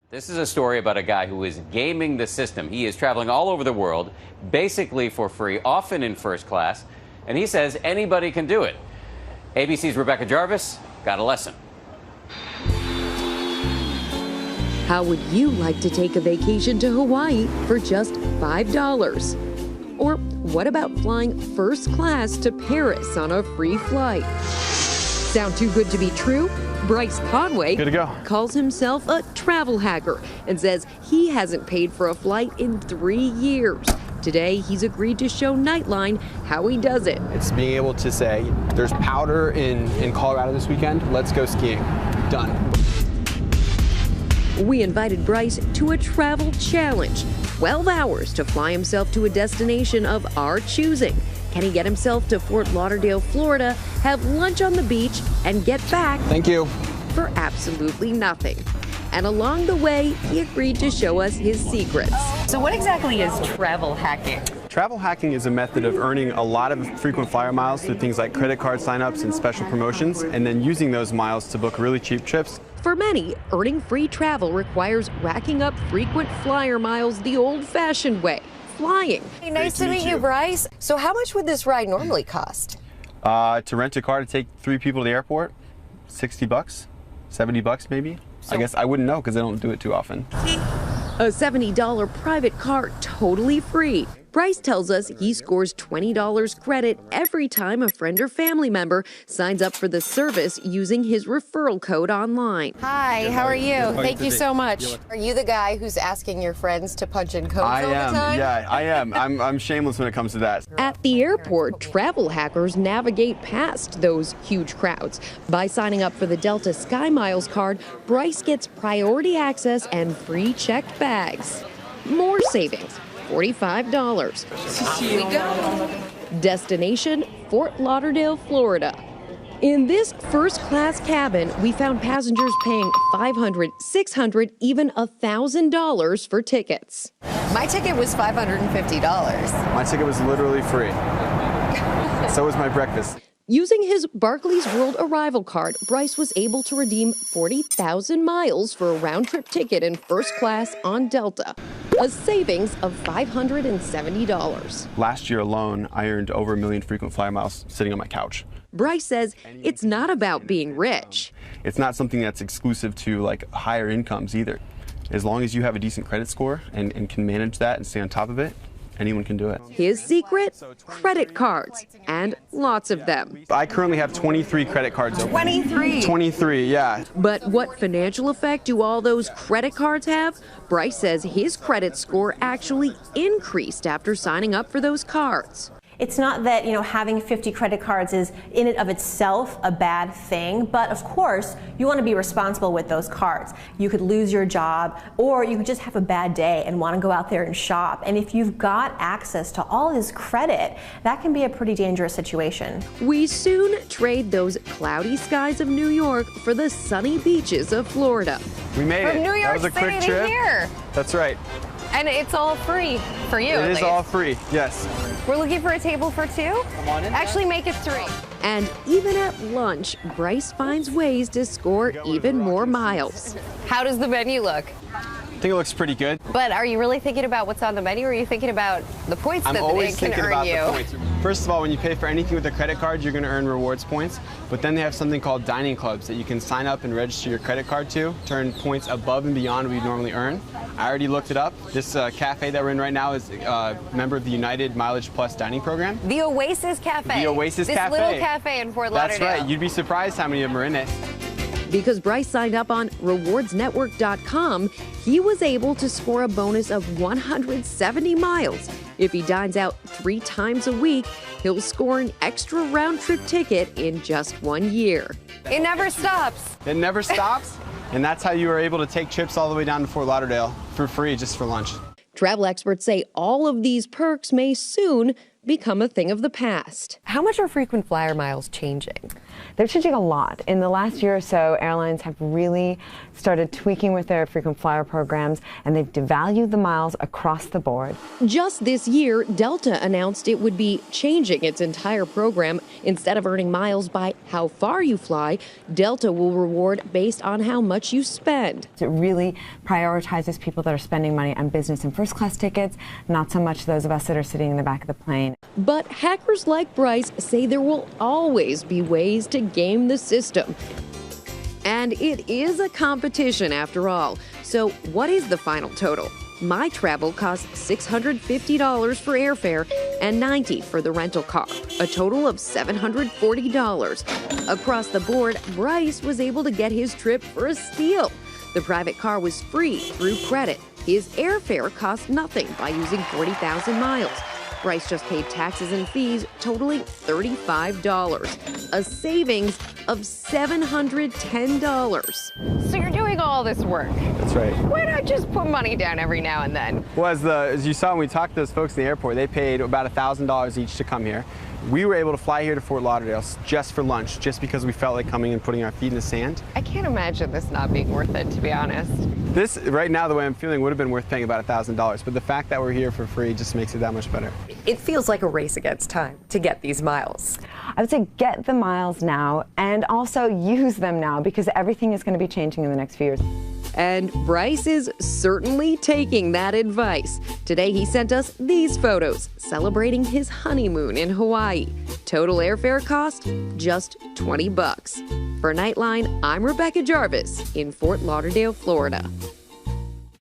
This is a story about a guy who is gaming the system. He is traveling all over the world, basically for free, often in first class, and he says anybody can do it. ABC's Rebecca Jarvis got a lesson. How would you like to take a vacation to Hawaii for just $5? Or what about flying first class to Paris on a free flight? Sound too good to be true? Bryce Conway good to go. Calls himself a travel hacker and says he hasn't paid for a flight in 3 years. Today, he's agreed to show Nightline how he does it. It's being able to say, there's powder in Colorado this weekend, let's go skiing. Done. We invited Bryce to a travel challenge, 12 hours to fly himself to a destination of our choosing. Can he get himself to Fort Lauderdale, Florida, have lunch on the beach, and get back Thank you. for absolutely nothing? And along the way, he agreed to show us his secrets. So what exactly is travel hacking? Travel hacking is a method of earning a lot of frequent flyer miles through things like credit card signups and special promotions, and then using those miles to book really cheap trips. For many, earning free travel requires racking up frequent flyer miles the old-fashioned way, flying. Hey, nice to meet you, Bryce. So how much would this ride normally cost? To rent a car to take 3 people to the airport, $60, $70 maybe. I guess I wouldn't know because I don't do it too often. A $70 private car totally free. Bryce tells us he scores $20 credit every time a friend or family member signs up for the service using his referral code online. Hi, how are you? Thank you so much. Are you the guy who's asking your friends to punch in codes all the time? Yeah, I am. I'm shameless when it comes to that. At the airport, travel hackers navigate past those huge crowds. By signing up for the Delta Sky Miles card, Bryce gets priority access and free checked bags. More savings. $45. Here we go. Destination, Fort Lauderdale, Florida. In this first-class cabin, we found passengers paying $500, $600, even $1,000 for tickets. My ticket was $550. My ticket was literally free. So was my breakfast. Using his Barclays World Arrival card, Bryce was able to redeem 40,000 miles for a round-trip ticket in first class on Delta, a savings of $570. Last year alone, I earned over 1 million frequent flyer miles sitting on my couch. Bryce says it's not about being rich. It's not something that's exclusive to like higher incomes either. As long as you have a decent credit score and can manage that and stay on top of it, anyone can do it. His secret? Credit cards, and lots of them. I currently have 23 credit cards open. 23? 23, yeah. But what financial effect do all those credit cards have? Bryce says his credit score actually increased after signing up for those cards. It's not that, having 50 credit cards is in and of itself a bad thing, but of course, you want to be responsible with those cards. You could lose your job, or you could just have a bad day and want to go out there and shop. And if you've got access to all this credit, that can be a pretty dangerous situation. We soon trade those cloudy skies of New York for the sunny beaches of Florida. We made it. From New York That was a City quick to trip. here. That's right. And it's all free for you, It is all free, yes. We're looking for a table for 2. Come on in. Actually, make it 3. And even at lunch, Bryce finds ways to score even more miles. How does the menu look? I think it looks pretty good. But are you really thinking about what's on the menu, or are you thinking about the points that always it can thinking earn about you? the points. First of all, when you pay for anything with a credit card, you're going to earn rewards points. But then they have something called dining clubs that you can sign up and register your credit card to earn points above and beyond what you normally earn. I already looked it up. This cafe that we're in right now is a member of the United Mileage Plus dining program. The Oasis Cafe. The Oasis this Cafe. This little cafe in Fort Lauderdale. That's right. You'd be surprised how many of them are in it. Because Bryce signed up on rewardsnetwork.com, he was able to score a bonus of 170 miles. If he dines out 3 times a week, he'll score an extra round-trip ticket in just 1 year. It never stops. It never stops. And that's how you were able to take trips all the way down to Fort Lauderdale for free just for lunch. Travel experts say all of these perks may soon become a thing of the past. How much are frequent flyer miles changing? They're changing a lot. In the last year or so, airlines have really started tweaking with their frequent flyer programs, and they've devalued the miles across the board. Just this year, Delta announced it would be changing its entire program. Instead of earning miles by how far you fly, Delta will reward based on how much you spend. It really prioritizes people that are spending money on business and first class tickets, not so much those of us that are sitting in the back of the plane. But hackers like Bryce say there will always be ways to game the system. And it is a competition after all. So what is the final total? My travel costs $650 for airfare and $90 for the rental car, a total of $740. Across the board, Bryce was able to get his trip for a steal. The private car was free through credit. His airfare cost nothing by using 40,000 miles. Bryce just paid taxes and fees totaling $35, a savings of $710. So you're doing all this work. That's right. Why not just put money down every now and then? Well, as you saw when we talked to those folks in the airport, they paid about $1,000 each to come here. We were able to fly here to Fort Lauderdale just for lunch, just because we felt like coming and putting our feet in the sand. I can't imagine this not being worth it, to be honest. This, right now, the way I'm feeling, would have been worth paying about $1,000, but the fact that we're here for free just makes it that much better. It feels like a race against time to get these miles. I would say get the miles now and also use them now, because everything is going to be changing in the next few years. And Bryce is certainly taking that advice. Today he sent us these photos celebrating his honeymoon in Hawaii. Total airfare cost, just $20. For Nightline, I'm Rebecca Jarvis in Fort Lauderdale, Florida.